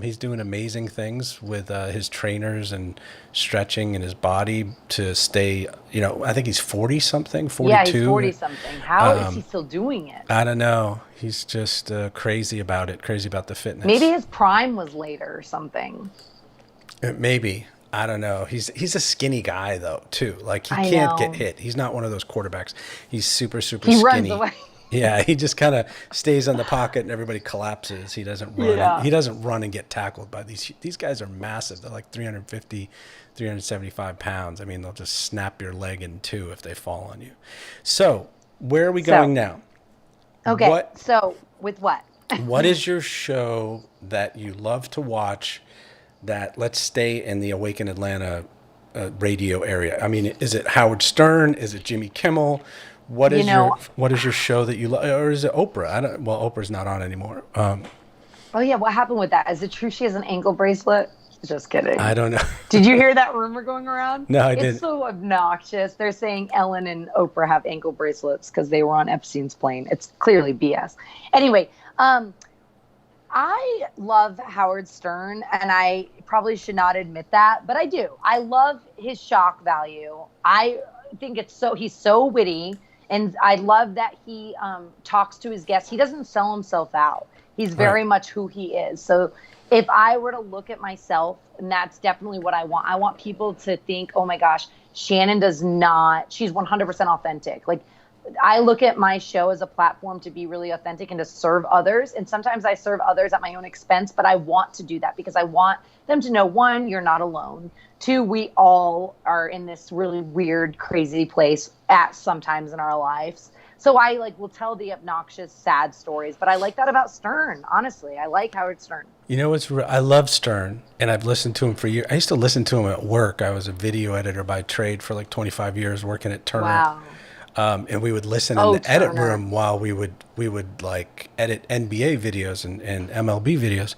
He's doing amazing things with his trainers and stretching in his body to stay, you know, I think he's 40 something, 42. Yeah, he's 40 something. How is he still doing it? I don't know. He's just crazy about it, crazy about the fitness. Maybe his prime was later or something. Maybe. I don't know. He's a skinny guy though too. Like he can't get hit. He's not one of those quarterbacks. He's super skinny. He runs away. Yeah, he just kind of stays in the pocket and everybody collapses. He doesn't run. Yeah. He doesn't run and get tackled by these guys are massive. They're like 350, 375 pounds. I mean, they'll just snap your leg in two if they fall on you. So where are we going now? Okay. So with what? What is your show that you love to watch? That let's stay in the Awaken Atlanta radio area. I mean, is it Howard Stern? Is it Jimmy Kimmel? What is your show that you love? Or is it Oprah? Oprah's not on anymore. Oh yeah, what happened with that? Is it true she has an ankle bracelet? Just kidding. I don't know. Did you hear that rumor going around? No, I didn't. It's so obnoxious. They're saying Ellen and Oprah have ankle bracelets because they were on Epstein's plane. It's clearly BS. Anyway, I love Howard Stern, and I probably should not admit that, but I do. I love his shock value. I think he's so witty, and I love that he talks to his guests. He doesn't sell himself out. He's very much who he is. So if I were to look at myself, and that's definitely what I want. I want people to think, oh my gosh, Shannon she's 100% authentic. Like, I look at my show as a platform to be really authentic and to serve others. And sometimes I serve others at my own expense, but I want to do that because I want them to know, 1, you're not alone. 2, we all are in this really weird, crazy place at sometimes in our lives. So I will tell the obnoxious, sad stories, but I like that about Stern. Honestly, I like Howard Stern. You know I love Stern, and I've listened to him for years. I used to listen to him at work. I was a video editor by trade for 25 years, working at Turner. Wow. And we would listen in the edit room while we would edit NBA videos and MLB videos.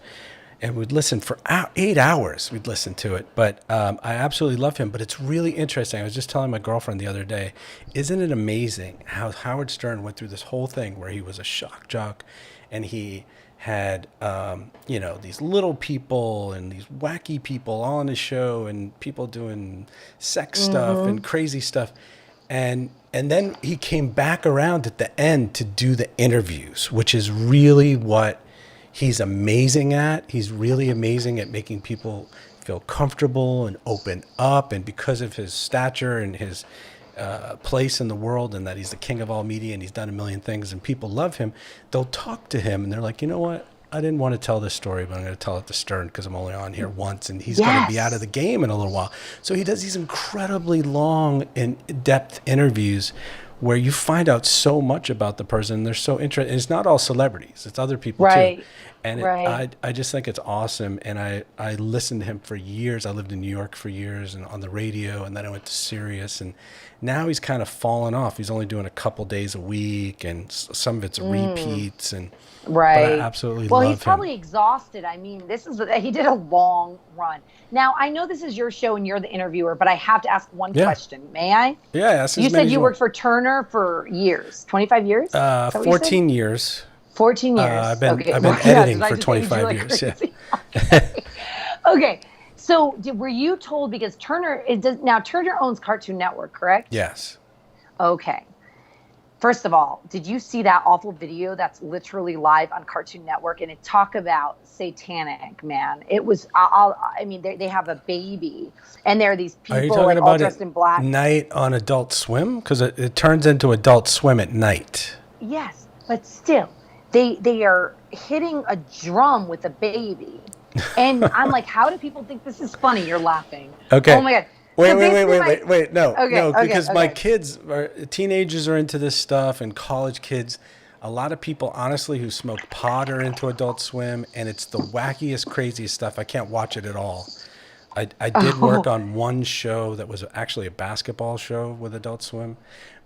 and we'd listen for 8 hours. We'd listen to it. But I absolutely love him. But it's really interesting. I was just telling my girlfriend the other day, isn't it amazing how Howard Stern went through this whole thing where he was a shock jock and he had, these little people and these wacky people all on his show and people doing sex stuff and crazy stuff. And then he came back around at the end to do the interviews, which is really what he's amazing at. He's really amazing at making people feel comfortable and open up. And because of his stature and his place in the world, and that he's the king of all media and he's done a million things and people love him, they'll talk to him and they're like, you know what? I didn't want to tell this story, but I'm going to tell it to Stern because I'm only on here once and he's going to be out of the game in a little while. So he does these incredibly long and in-depth interviews where you find out so much about the person. They're so interesting. It's not all celebrities. It's other people too. And I just think it's awesome. And I listened to him for years. I lived in New York for years and on the radio, and then I went to Sirius. And now he's kind of fallen off. He's only doing a couple days a week, and some of it's repeats. And but I absolutely love him. Well, he's probably exhausted. I mean, he did a long run. Now, I know this is your show and you're the interviewer, but I have to ask one question. May I? Yeah. You said you worked for Turner for years, 25 years? 14 years. 14 years. I've been editing for 25 years. Yeah. Okay. So were you told, because Turner owns Cartoon Network, correct? Yes. Okay. First of all, did you see that awful video that's literally live on Cartoon Network? And it talk about satanic, man. It was, they have a baby and there are these people all dressed in black. Night on Adult Swim? Because it turns into Adult Swim at night. Yes, but still, they are hitting a drum with a baby. And I'm like, how do people think this is funny? You're laughing. Okay. Oh my God. Wait. No, because my kids, teenagers are into this stuff, and college kids. A lot of people, honestly, who smoke pot are into Adult Swim, and it's the wackiest, craziest stuff. I can't watch it at all. I did work on one show that was actually a basketball show with Adult Swim,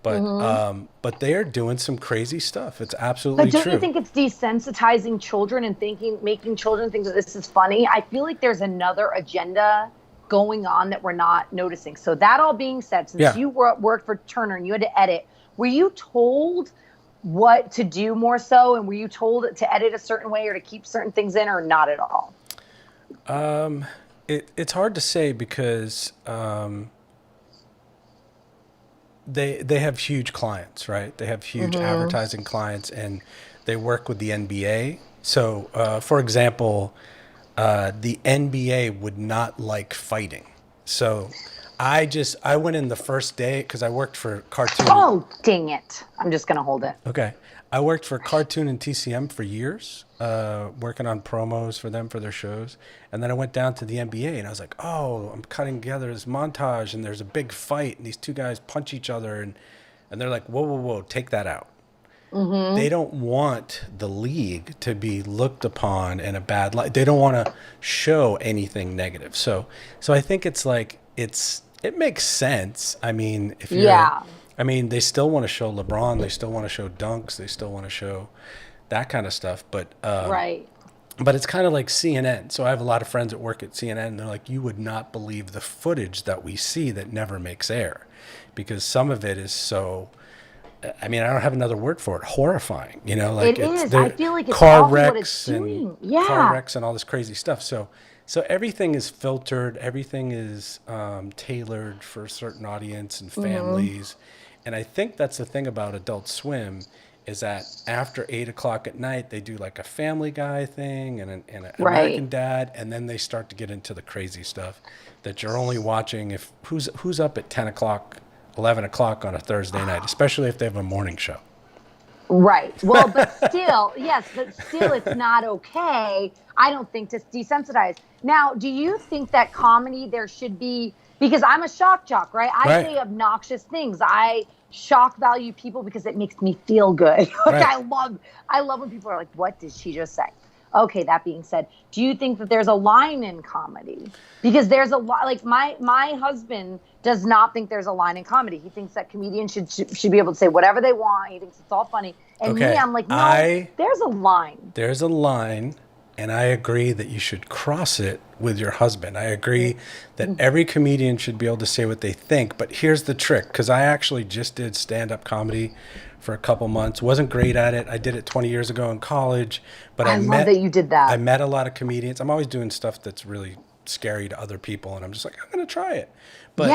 but they are doing some crazy stuff. It's absolutely true. But don't you think it's desensitizing children and making children think that this is funny? I feel like there's another agenda going on that we're not noticing. So that all being said, since you worked for Turner and you had to edit, were you told what to do more so? And were you told to edit a certain way or to keep certain things in, or not at all? It's hard to say because they have huge clients, right? They have huge advertising clients, and they work with the NBA. So, for example, the NBA would not like fighting. So I went in the first day because I worked for Cartoon. Oh, dang it. I'm just going to hold it. Okay. I worked for Cartoon and TCM for years, working on promos for them for their shows. And then I went down to the NBA and I was like, oh, I'm cutting together this montage and there's a big fight and these two guys punch each other. And they're like, whoa, take that out. They don't want the league to be looked upon in a bad light. They don't want to show anything negative. So I think it's like, it makes sense. I mean, if you're, they still want to show LeBron. They still want to show dunks. They still want to show that kind of stuff. But but it's kind of like CNN. So I have a lot of friends that work at CNN, and they're like, you would not believe the footage that we see that never makes air, because some of it is so. I mean, I don't have another word for it. Horrifying, like it is. I feel like it's car awful wrecks what it's and doing. car wrecks and all this crazy stuff. So everything is filtered. Everything is tailored for a certain audience and families. And I think that's the thing about Adult Swim is that after 8 o'clock at night, they do like a Family Guy thing and an American Dad, and then they start to get into the crazy stuff that you're only watching if who's up at 10 o'clock. 11 o'clock on a Thursday night, especially if they have a morning show. Right. Well, but still, it's not okay, I don't think, to desensitize. Now, do you think that comedy there should be, because I'm a shock jock, right? I say obnoxious things. I shock value people because it makes me feel good. I love when people are like, what did she just say? Okay, that being said, do you think that there's a line in comedy? Because there's a lot, like my husband does not think there's a line in comedy. He thinks that comedians should be able to say whatever they want. He thinks it's all funny. And me, I'm like, no, there's a line. There's a line, And I agree that you should cross it with your husband. I agree that every comedian should be able to say what they think. But here's the trick, because I actually just did stand-up comedy for a couple months. Wasn't great at it. I did it 20 years ago in college. But I love that you did that. I met a lot of comedians. I'm always doing stuff that's really scary to other people. And I'm just like, I'm going to try it. But,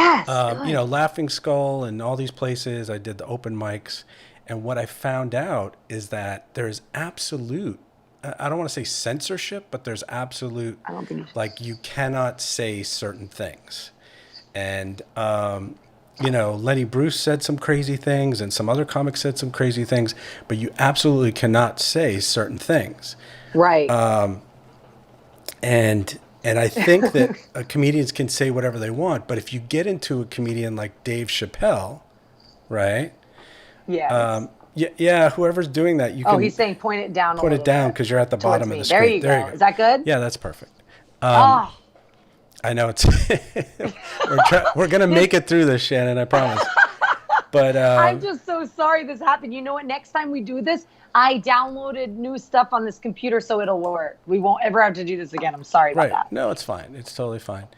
you know, Laughing Skull and all these places, I did the open mics. And what I found out is that there's absolute, I don't want to say censorship, but there's absolute, like, you cannot say certain things. And, you know, Lenny Bruce said some crazy things and some other comics said some crazy things, but you absolutely cannot say certain things. Right. And I think that comedians can say whatever they want, but if you get into a comedian like Dave Chappelle, right? Yeah. Yeah, whoever's doing that, you can. Oh, he's saying point it down. Point it down because you're at the bottom of the screen. There you go. Is that good? Yeah, that's perfect. I know it's. We're gonna make it through this, Shannon. I promise. But I'm just so sorry this happened. You know what? Next time we do this, I downloaded new stuff on this computer so it'll work. We won't ever have to do this again. I'm sorry about that. No, it's fine. It's totally fine.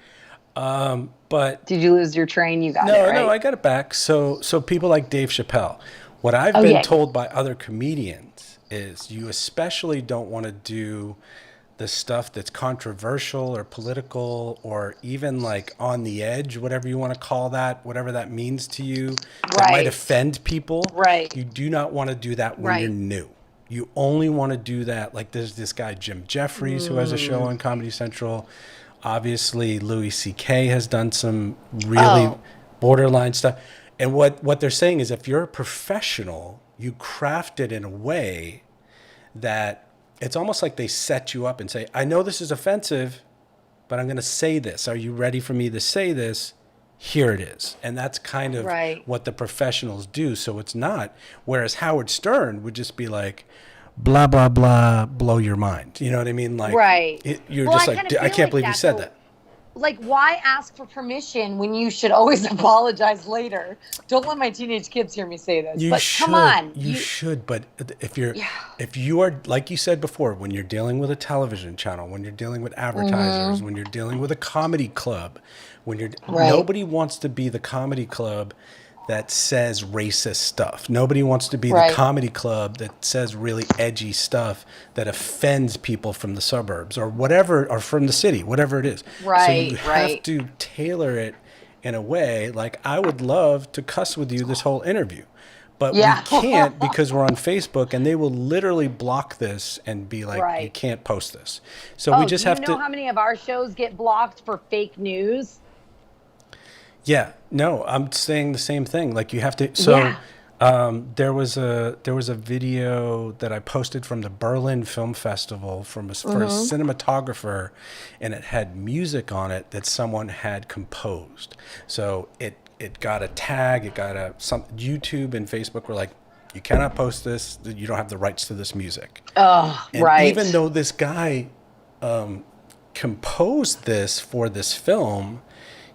But did you lose your train? You got it, right? No, I got it back. So people like Dave Chappelle. What I've been told by other comedians is you especially don't want to do the stuff that's controversial or political or even like on the edge, whatever you want to call that, whatever that means to you, that might offend people. Right. You do not want to do that when you're new. You only want to do that. Like there's this guy, Jim Jeffries, who has a show on Comedy Central. Obviously, Louis C.K. has done some really borderline stuff. And what they're saying is if you're a professional, you craft it in a way that it's almost like they set you up and say, I know this is offensive, but I'm going to say this. Are you ready for me to say this? Here it is. And that's kind of what the professionals do. So it's not. Whereas Howard Stern would just be like, blah, blah, blah, blow your mind. You know what I mean? Like, you're just like, I can't believe you said that. Like, why ask for permission when you should always apologize later? Don't let my teenage kids hear me say this. Come on. You should, but if you are, like you said before, when you're dealing with a television channel, when you're dealing with advertisers, when you're dealing with a comedy club, when you're nobody wants to be the comedy club that says racist stuff. Nobody wants to be the comedy club that says really edgy stuff that offends people from the suburbs or whatever, or from the city, whatever it is. So you have to tailor it in a way. Like, I would love to cuss with you this whole interview, but we can't because we're on Facebook and they will literally block this and be like, you can't post this. So we just have to. Do you know how many of our shows get blocked for fake news? Yeah, no, I'm saying the same thing. Like, you have to. So there was a video that I posted from the Berlin Film Festival for a cinematographer, and it had music on it that someone had composed. So it got a tag. It got YouTube and Facebook were like, you cannot post this. You don't have the rights to this music. Even though this guy composed this for this film.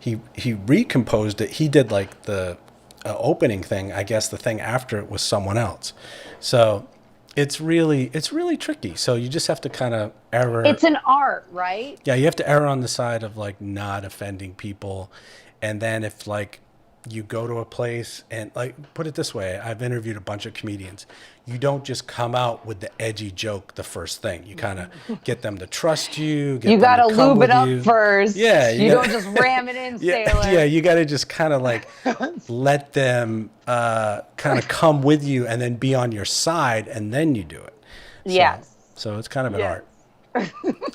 He recomposed it. He did like the opening thing. I guess the thing after it was someone else. So it's really tricky. So you just have to kind of err. It's an art, right? Yeah, you have to err on the side of like not offending people. And then if like you go to a place and like, put it this way, I've interviewed a bunch of comedians. You don't just come out with the edgy joke the first thing. You kind of get them to trust you. You got to lube it up first. Yeah. You don't just ram it in, sailor. Yeah, you got to just kind of like let them kind of come with you and then be on your side, and then you do it. So it's kind of an art.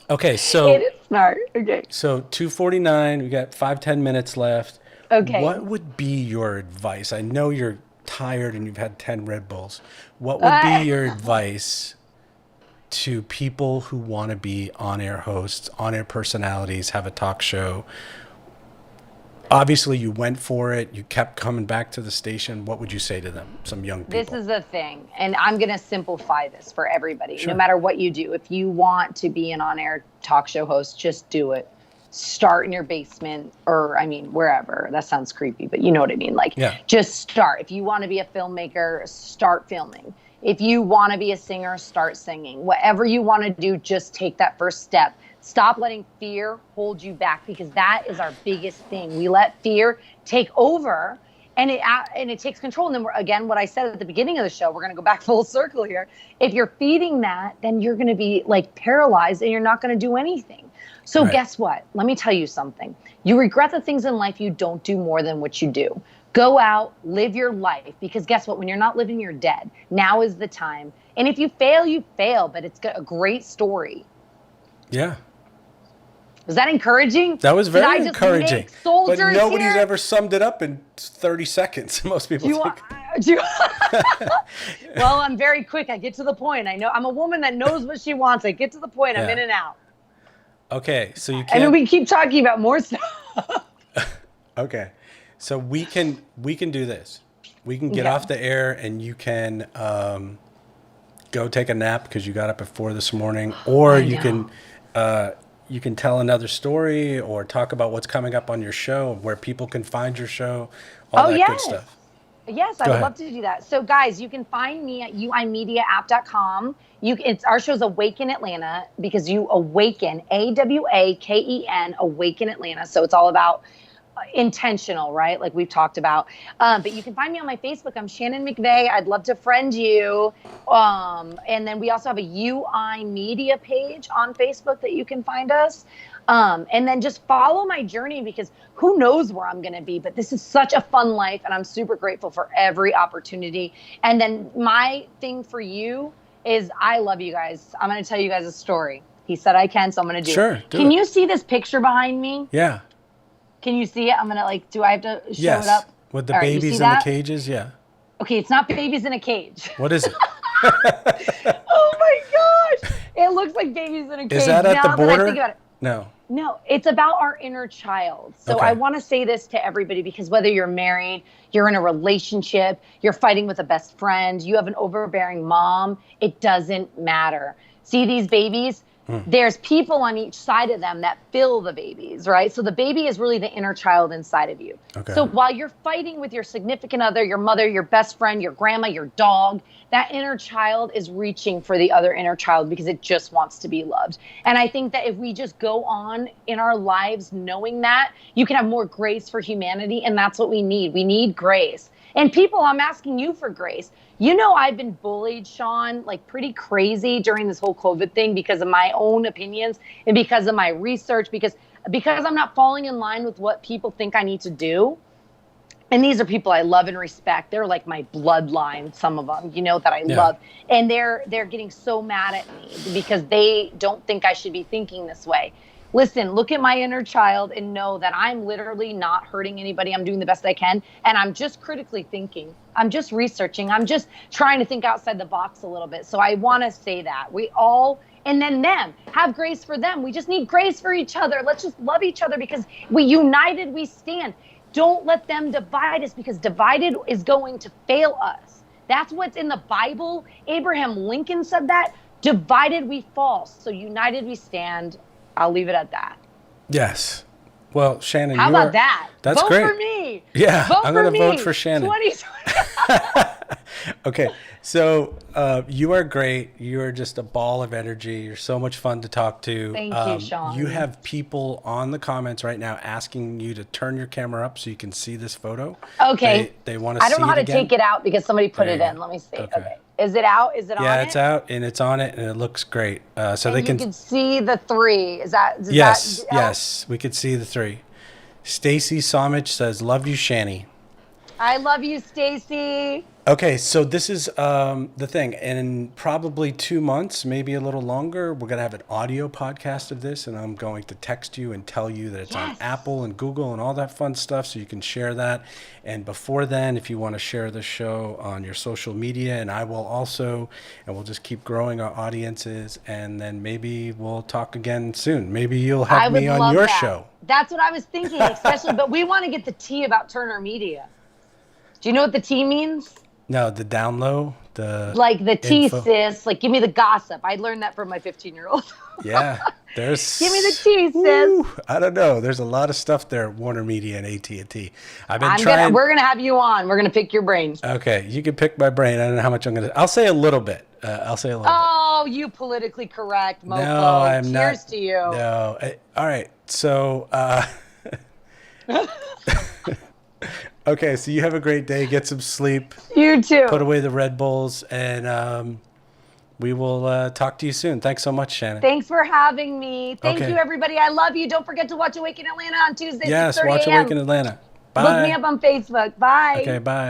Okay, so. It is an art. Okay. So 2:49, we got 5-10 minutes left. Okay. What would be your advice? I know you're tired and you've had 10 Red Bulls. What would be your advice to people who want to be on-air hosts, on-air personalities, have a talk show? Obviously, you went for it. You kept coming back to the station. What would you say to them, some young people? This is the thing, and I'm going to simplify this for everybody. No matter what you do, if you want to be an on-air talk show host, just do it. Start in your basement, or I mean, wherever. That sounds creepy, but you know what I mean. Like, just start. If you want to be a filmmaker, start filming. If you want to be a singer, start singing. Whatever you want to do, just take that first step. Stop letting fear hold you back, because that is our biggest thing. We let fear take over, and it takes control. And then again, what I said at the beginning of the show, we're going to go back full circle here. If you're feeding that, then you're going to be like paralyzed and you're not going to do anything. So guess what? Let me tell you something. You regret the things in life you don't do more than what you do. Go out, live your life, because guess what? When you're not living, you're dead. Now is the time. And if you fail, you fail, but it's a great story. Yeah. Was that encouraging? That was very encouraging. But nobody's here? ever summed it up in 30 seconds. Most people think. Well, I'm very quick. I get to the point. I know I'm a woman that knows what she wants. I get to the point. I'm in and out. Okay, so you can't. And then we keep talking about more stuff. Okay, so we can do this. We can get off the air, and you can go take a nap because you got up at 4 this morning, or you can tell another story or talk about what's coming up on your show, where people can find your show, all that good stuff. Yes, I would love to do that. So, guys, you can find me at uimediaapp.com. Our show's Awaken Atlanta, because you awaken, AWAKEN, Awaken Atlanta. So it's all about intentional, right? Like we've talked about. But you can find me on my Facebook. I'm Shannon McVey. I'd love to friend you. And then we also have a UI Media page on Facebook that you can find us. And then just follow my journey, because who knows where I'm going to be, but this is such a fun life, and I'm super grateful for every opportunity. And then my thing for you is I love you guys. I'm going to tell you guys a story. He said I can, so I'm going to do it. Can you see this picture behind me? Yeah. Can you see it? I'm going to do I have to show it up? With the babies in the cages? Yeah. Okay, it's not babies in a cage. What is it? Oh my gosh. It looks like babies in a cage. Is that at the border? That I think about it. No, it's about our inner child. So I want to say this to everybody, because whether you're married, you're in a relationship, you're fighting with a best friend, you have an overbearing mom, it doesn't matter. See these babies? There's people on each side of them that fill the babies, right? So the baby is really the inner child inside of you. So while you're fighting with your significant other, your mother, your best friend, your grandma, your dog, that inner child is reaching for the other inner child because it just wants to be loved. And I think that if we just go on in our lives knowing that, you can have more grace for humanity, and that's what we need. We need grace. And people, I'm asking you for grace. You know, I've been bullied, Sean, like pretty crazy during this whole COVID thing because of my own opinions and because of my research, because I'm not falling in line with what people think I need to do. And these are people I love and respect. They're like my bloodline, some of them, you know, that I love. And they're getting so mad at me because they don't think I should be thinking this way. Listen, look at my inner child and know that I'm literally not hurting anybody. I'm doing the best I can. And I'm just critically thinking. I'm just researching. I'm just trying to think outside the box a little bit. So I want to say that we all, and then them, have grace for them. We just need grace for each other. Let's just love each other, because we united, we stand. Don't let them divide us, because divided is going to fail us. That's what's in the Bible. Abraham Lincoln said that. Divided we fall. So united we stand. I'll leave it at that. Yes. Well, Shannon, how about that? That's vote great. For me. Yeah, vote I'm going to vote for Shannon. 2020. Okay, so you are great. You are just a ball of energy. You're so much fun to talk to. Thank you, Sean. You have people on the comments right now asking you to turn your camera up so you can see this photo. Okay. They want to see it. I don't know how to again. Take it out because somebody put it in. Let me see. Okay. Is it out? Is it on it? Yeah, it's out, and it's on it, and it looks great. So and they can. You can see the 3. Is that? Yes, we could see the 3. Stacy Somich says, "Love you, Shanny." I love you, Stacy. Okay, so this is the thing. And in probably 2 months, maybe a little longer, we're going to have an audio podcast of this, and I'm going to text you and tell you that it's on Apple and Google and all that fun stuff, so you can share that. And before then, if you want to share the show on your social media, and I will also, and we'll just keep growing our audiences, and then maybe we'll talk again soon. Maybe you'll have me on your show. That's what I was thinking, especially, but we want to get the tea about Turner Media. Do you know what the T means? No, the down low, the tea, info. sis. Like, give me the gossip. I learned that from my 15-year-old. Yeah, there's. Give me the tea, sis. I don't know. There's a lot of stuff there at Warner Media and AT&T. I've been trying. We're gonna have you on. We're gonna pick your brains. Okay, you can pick my brain. I don't know how much I'm gonna. I'll say a little bit. Oh, you politically correct, mofo. No, I'm not. Cheers to you. No. All right. So. Okay, so you have a great day. Get some sleep. You too. Put away the Red Bulls, and we will talk to you soon. Thanks so much, Shannon. Thanks for having me. Thank you, everybody. I love you. Don't forget to watch Awaken Atlanta on Tuesday. Yes, 6:30 watch a.m. Awaken Atlanta. Bye. Look me up on Facebook. Bye. Okay, bye.